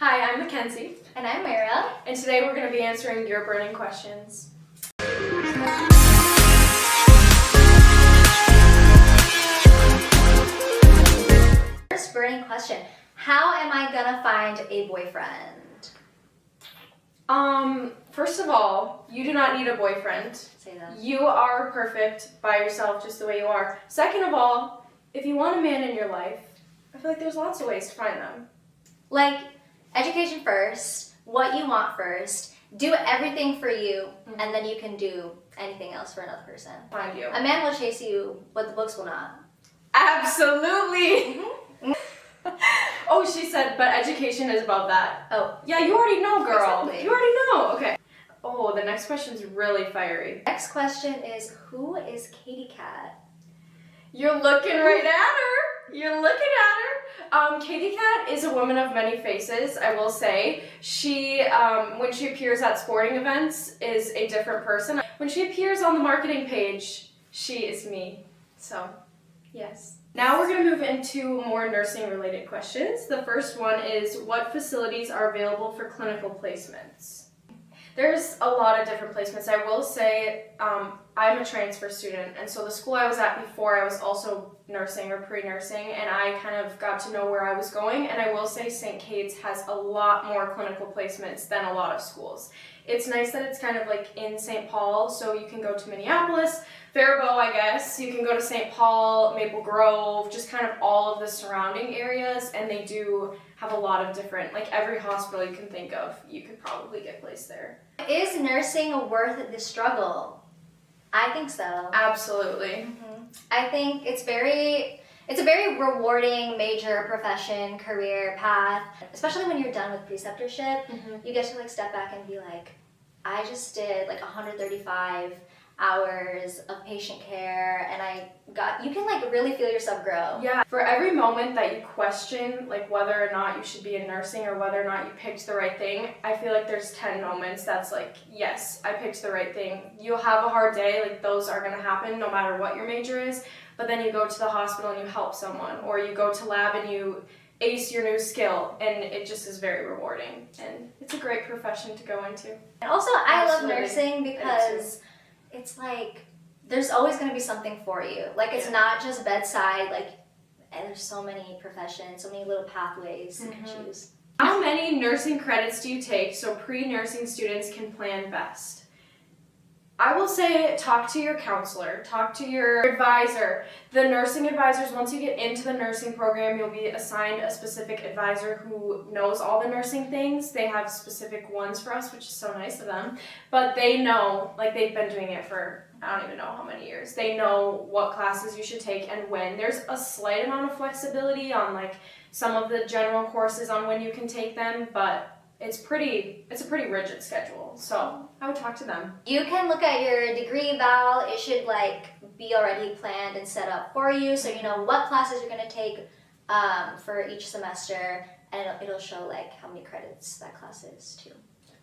Hi, I'm Mackenzie. And I'm Moira. And today we're going to be answering your burning questions. First burning question. How am I gonna find a boyfriend? First of all, you do not need a boyfriend. Say that. You are perfect by yourself just the way you are. Second of all, if you want a man in your life, I feel like there's lots of ways to find them. Like, education first, what you want first, do everything for you, and then you can do anything else for another person. Find you. A man will chase you, but the books will not. Absolutely! Oh, she said, but education is above that. Oh. Yeah, you already know, girl. Exactly. You already know. Okay. Oh, the next question's really fiery. Next question is, who is Katie Cat? You're looking right at her. You're looking at her. Katie Cat is a woman of many faces, I will say. She, when she appears at sporting events, is a different person. When she appears on the marketing page, she is me. So, yes. Now we're going to move into more nursing-related questions. The first one is, what facilities are available for clinical placements? There's a lot of different placements. I will say I'm a transfer student, and so the school I was at before, I was also nursing or pre-nursing, and I kind of got to know where I was going, and I will say St. Kate's has a lot more clinical placements than a lot of schools. It's nice that it's kind of like in St. Paul, so you can go to Minneapolis, Faribault, I guess. You can go to St. Paul, Maple Grove, just kind of all of the surrounding areas, and they do have a lot of different, like every hospital you can think of, you could probably get placed there. Is nursing worth the struggle? I think so. Absolutely. Mm-hmm. I think it's a very rewarding major profession, career path, especially when you're done with preceptorship. Mm-hmm. You get to like step back and be like, I just did like 135 hours of patient care, and you can like really feel yourself grow. Yeah, for every moment that you question like whether or not you should be in nursing or whether or not you picked the right thing, I feel like there's 10 moments that's like, yes, I picked the right thing. You'll have a hard day, like those are gonna happen no matter what your major is, but then you go to the hospital and you help someone, or you go to lab and you ace your new skill, and it just is very rewarding, and it's a great profession to go into. And also I love Absolutely. nursing because it's like there's always going to be something for you. Like it's not just bedside, like, and there's so many professions, so many little pathways you can choose. How many nursing credits do you take so pre-nursing students can plan best? I will say talk to your counselor, talk to your advisor. The nursing advisors, once you get into the nursing program, you'll be assigned a specific advisor who knows all the nursing things. They have specific ones for us, which is so nice of them. But they know, like they've been doing it for I don't even know how many years. They know what classes you should take and when. There's a slight amount of flexibility on like some of the general courses on when you can take them, but it's a pretty rigid schedule, so I would talk to them. You can look at your degree eval. It should like be already planned and set up for you, so you know what classes you're going to take for each semester, and it'll show like how many credits that class is too.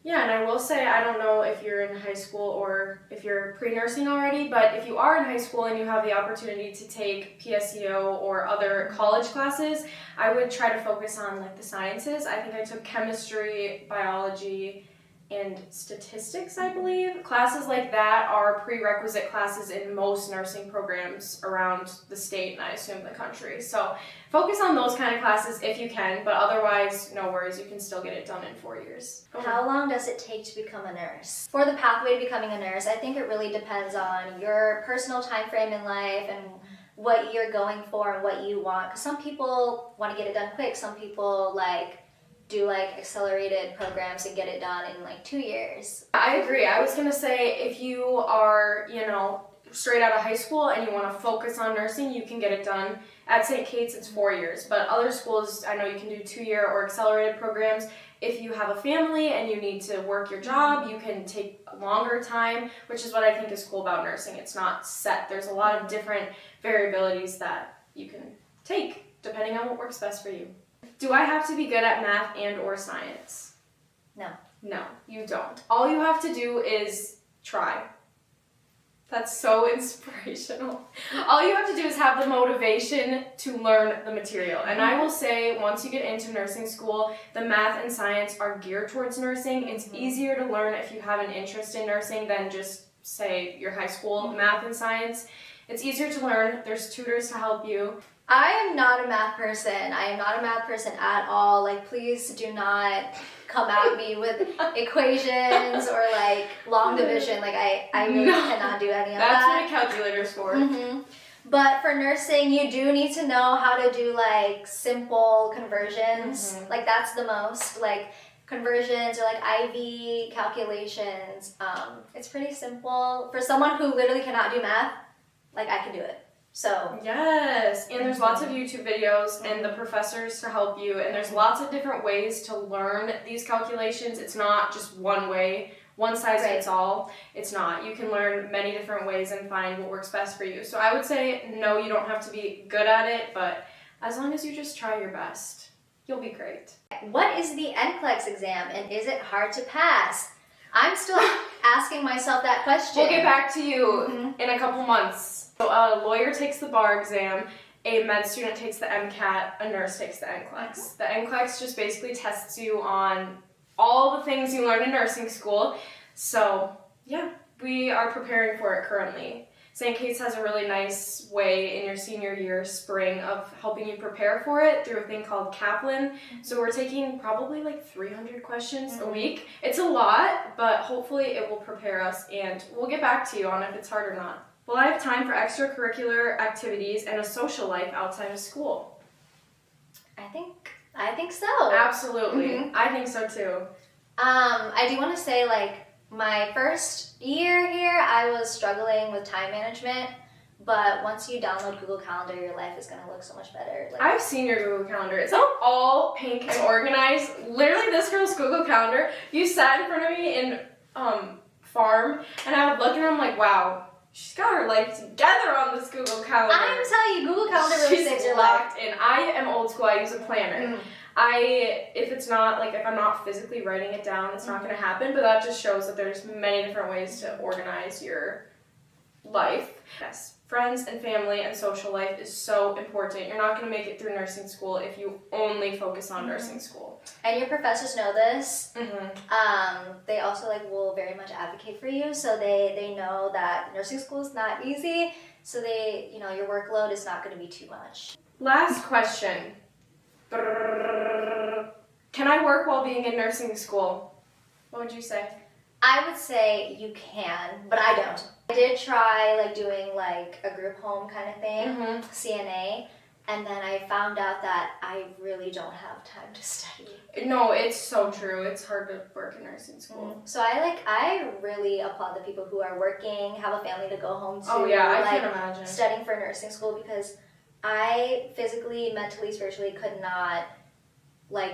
Yeah, and I will say, I don't know if you're in high school or if you're pre-nursing already, but if you are in high school and you have the opportunity to take PSEO or other college classes, I would try to focus on like the sciences. I think I took chemistry, biology, and statistics, I believe. Classes like that are prerequisite classes in most nursing programs around the state and I assume the country. So focus on those kind of classes if you can, but otherwise, no worries, you can still get it done in 4 years. How long does it take to become a nurse? For the pathway to becoming a nurse, I think it really depends on your personal time frame in life and what you're going for and what you want. Because some people want to get it done quick, some people like do like accelerated programs and get it done in like 2 years. I agree. I was going to say if you are, straight out of high school and you want to focus on nursing, you can get it done. At St. Kate's, it's 4 years, but other schools, I know you can do 2-year or accelerated programs. If you have a family and you need to work your job, you can take a longer time, which is what I think is cool about nursing. It's not set. There's a lot of different variabilities that you can take depending on what works best for you. Do I have to be good at math and or science? No. No, you don't. All you have to do is try. That's so inspirational. All you have to do is have the motivation to learn the material. And I will say, once you get into nursing school, the math and science are geared towards nursing. It's easier to learn if you have an interest in nursing than just, say, your high school math and science. It's easier to learn. There's tutors to help you. I am not a math person. I am not a math person at all. Like, please do not come at me with equations or like long division. Like, I really cannot do any of that. That's what a calculator's for. But for nursing, you do need to know how to do like simple conversions. Like, that's the most, like, conversions or like IV calculations. It's pretty simple. For someone who literally cannot do math, like, I can do it. So yes, and there's lots of YouTube videos and the professors to help you, and there's lots of different ways to learn these calculations. It's not just one way, one size fits all. It's not. You can learn many different ways and find what works best for you. So I would say, no, you don't have to be good at it, but as long as you just try your best, you'll be great. What is the NCLEX exam, and is it hard to pass? I'm still asking myself that question. We'll get back to you in a couple months. So a lawyer takes the bar exam, a med student takes the MCAT, a nurse takes the NCLEX. The NCLEX just basically tests you on all the things you learned in nursing school. So yeah, we are preparing for it currently. St. Kate's has a really nice way in your senior year, spring, of helping you prepare for it through a thing called Kaplan. So we're taking probably like 300 questions a week. It's a lot, but hopefully it will prepare us, and we'll get back to you on if it's hard or not. Will I have time for extracurricular activities and a social life outside of school? I think so. Absolutely. I think so too. I do want to say, like, my first year here, I was struggling with time management, but once you download Google Calendar, your life is going to look so much better. Like, I've seen your Google Calendar. It's all pink and organized. Literally, this girl's Google Calendar. You sat in front of me in farm, and I would look at her, I'm like, wow. She's got her life together on this Google Calendar. I'm telling you, Google Calendar really saves your life. And I am old school. I use a planner. If I'm not physically writing it down, it's not going to happen. But that just shows that there's many different ways to organize your life. Yes. Friends and family and social life is so important. You're not going to make it through nursing school if you only focus on nursing school. And your professors know this. They also will very much advocate for you, so they know that nursing school is not easy. So your workload is not going to be too much. Last question. Can I work while being in nursing school? What would you say? I would say you can, but I don't. I did try doing a group home kind of thing, CNA, and then I found out that I really don't have time to study. No, it's so true. It's hard to work in nursing school. So I really applaud the people who are working, have a family to go home to. Oh yeah, I can imagine. Studying for nursing school, because I physically, mentally, spiritually could not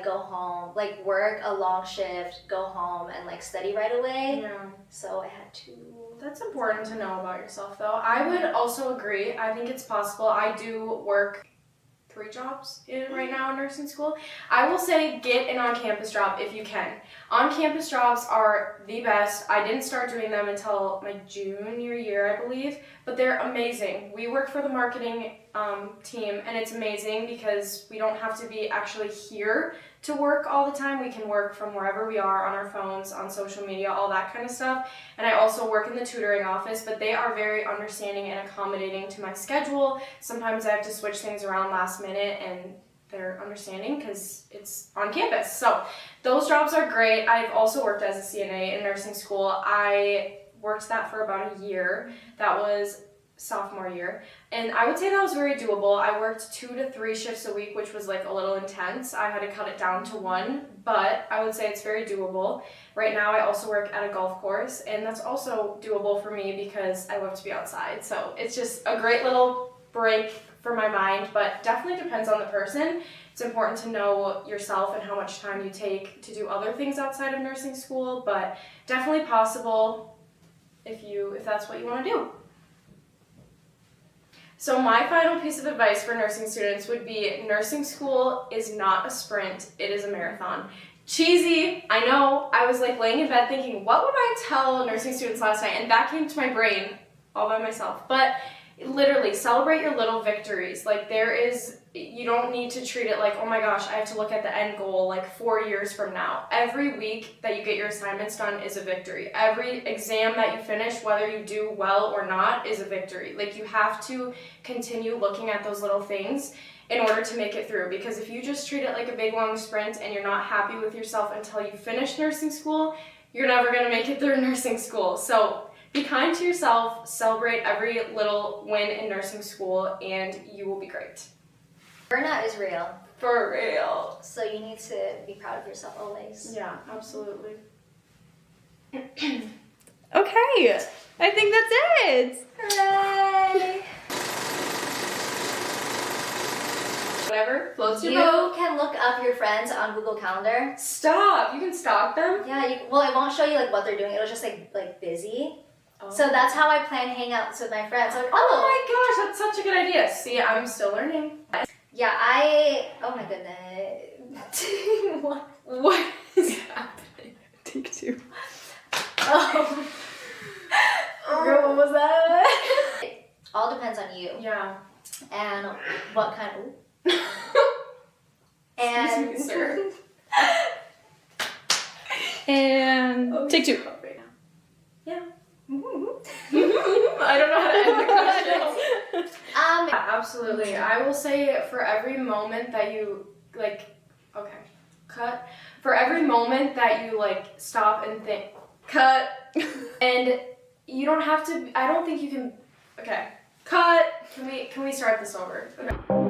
go home, work a long shift, go home and study right away. Yeah. So I had to. That's important to know about yourself though. I would also agree. I think it's possible. I do work 3 jobs right now in nursing school. I will say get an on-campus job if you can. On-campus jobs are the best. I didn't start doing them until my junior year, I believe, but they're amazing. We work for the marketing team, and it's amazing because we don't have to be actually here to work all the time. We can work from wherever we are, on our phones, on social media, all that kind of stuff. And I also work in the tutoring office, but they are very understanding and accommodating to my schedule. Sometimes I have to switch things around last minute, and they're understanding because it's on campus. So those jobs are great. I've also worked as a CNA in nursing school. I worked that for about a year. That was sophomore year, and I would say that was very doable. I worked 2 to 3 shifts a week, which was a little intense. I had to cut it down to 1, but I would say it's very doable. Right now I also work at a golf course, and that's also doable for me because I love to be outside. So it's just a great little break for my mind, but definitely depends on the person. It's important to know yourself and how much time you take to do other things outside of nursing school, but definitely possible if that's what you want to do. So my final piece of advice for nursing students would be nursing school is not a sprint, it is a marathon. Cheesy, I know. I was laying in bed thinking, what would I tell nursing students last night? And that came to my brain all by myself. But literally, celebrate your little victories. Like, you don't need to treat it like, oh my gosh, I have to look at the end goal like 4 years from now. Every week that you get your assignments done is a victory. Every exam that you finish, whether you do well or not, is a victory. Like, you have to continue looking at those little things in order to make it through, because if you just treat it like a big long sprint and you're not happy with yourself until you finish nursing school, you're never going to make it through nursing school. So be kind to yourself, celebrate every little win in nursing school, and you will be great. Burnout is real. For real. So you need to be proud of yourself always. Yeah, absolutely. Okay, I think that's it. Hooray! Whatever floats your You boat. can look up your friends on Google Calendar. Stop. You can stalk them. Yeah, well, it won't show you like what they're doing. It'll just like busy. Oh. So that's how I plan hangouts with my friends. Like, Oh my gosh, that's such a good idea. See, I'm still learning. yeah, oh my goodness. What? What is happening? Take 2. Oh. Girl, what was that? It all depends on you Yeah. and what kind of. Excuse me, sir. And take 2. Right now. Yeah. I don't know how to end the question. Yeah, absolutely. I will say for every moment that you cut. For every moment that you stop and think, cut, and you don't have to. I don't think you can. Okay, cut. Can we start this over? Okay.